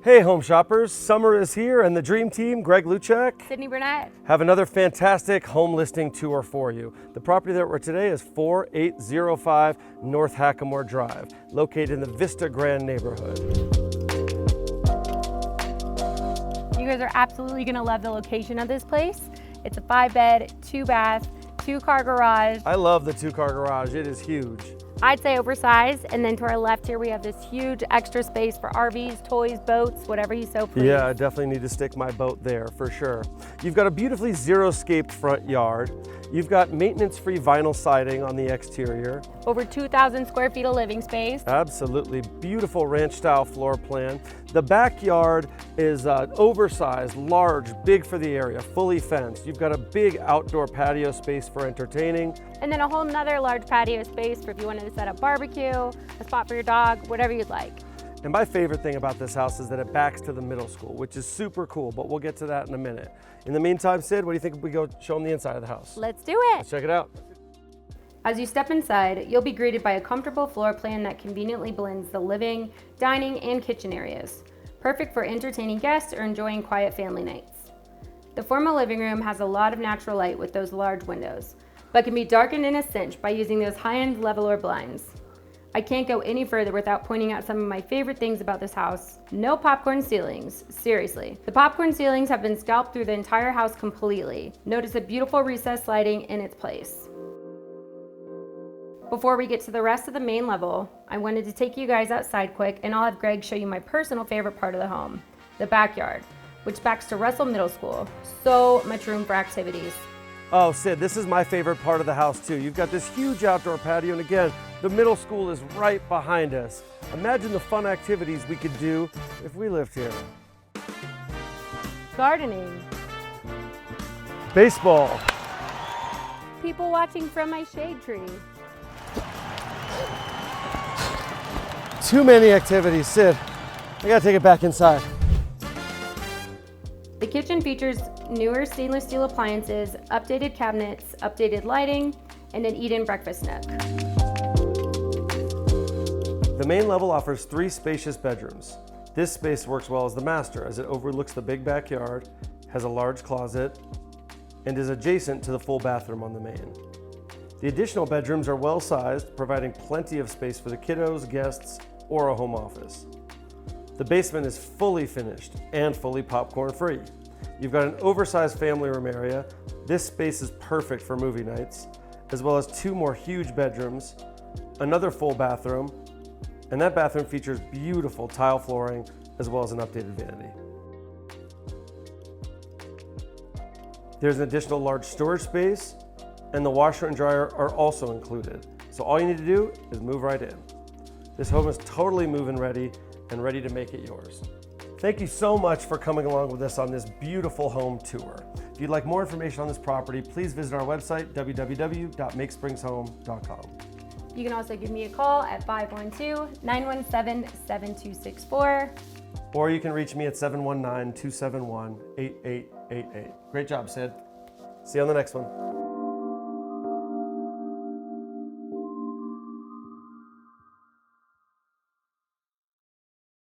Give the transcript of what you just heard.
Hey home shoppers, summer is here and the dream team, Greg Luchek, Sydney Burnett, have another fantastic home listing tour for you. The property that we're today is 4805 North Hackamore Drive, located in the Vista Grande neighborhood. you guys are absolutely gonna love the location of this place. It's a 5-bed, 2-bath, 2-car garage. I love the 2-car garage, it is huge. I'd say oversized, and then to our left here we have this huge extra space for RVs, toys, boats, whatever you so please. Yeah, I definitely need to stick my boat there for sure. You've got a beautifully xeriscaped front yard. You've got maintenance-free vinyl siding on the exterior. Over 2,000 square feet of living space. Absolutely beautiful ranch-style floor plan. The backyard is oversized, large, big for the area, fully fenced. You've got a big outdoor patio space for entertaining. And then a whole nother large patio space for if you wanted to set up barbecue, a spot for your dog, whatever you'd like. And my favorite thing about this house is that it backs to the middle school, which is super cool, but we'll get to that in a minute. In the meantime, Sid, what do you think if we go show them the inside of the house? Let's do it. Let's check it out. As you step inside, you'll be greeted by a comfortable floor plan that conveniently blends the living, dining, and kitchen areas. Perfect for entertaining guests or enjoying quiet family nights. The formal living room has a lot of natural light with those large windows, but can be darkened in a cinch by using those high-end leveler blinds. I can't go any further without pointing out some of my favorite things about this house. No popcorn ceilings, seriously. The popcorn ceilings have been scalped through the entire house completely. Notice the beautiful recessed lighting in its place. Before we get to the rest of the main level, I wanted to take you guys outside quick and I'll have Greg show you my personal favorite part of the home, the backyard, which backs to Russell Middle School. So much room for activities. Oh, Sid, this is my favorite part of the house too. You've got this huge outdoor patio, and again, the middle school is right behind us. Imagine the fun activities we could do if we lived here. Gardening. Baseball. People watching from my shade tree. Too many activities, Sid. I gotta take it back inside. The kitchen features newer stainless steel appliances, updated cabinets, updated lighting, and an eat-in breakfast nook. The main level offers 3 spacious bedrooms. This space works well as the master as it overlooks the big backyard, has a large closet, and is adjacent to the full bathroom on the main. The additional bedrooms are well sized, providing plenty of space for the kiddos, guests, or a home office. The basement is fully finished and fully popcorn free. You've got an oversized family room area. This space is perfect for movie nights, as well as 2 more huge bedrooms, another full bathroom, and that bathroom features beautiful tile flooring as well as an updated vanity. There's an additional large storage space, and the washer and dryer are also included. So all you need to do is move right in. This home is totally move-in ready and ready to make it yours. Thank you so much for coming along with us on this beautiful home tour. If you'd like more information on this property, please visit our website, www.makespringshome.com. You can also give me a call at 512-917-7264. Or you can reach me at 719-271-8888. Great job, Sid. See you on the next one.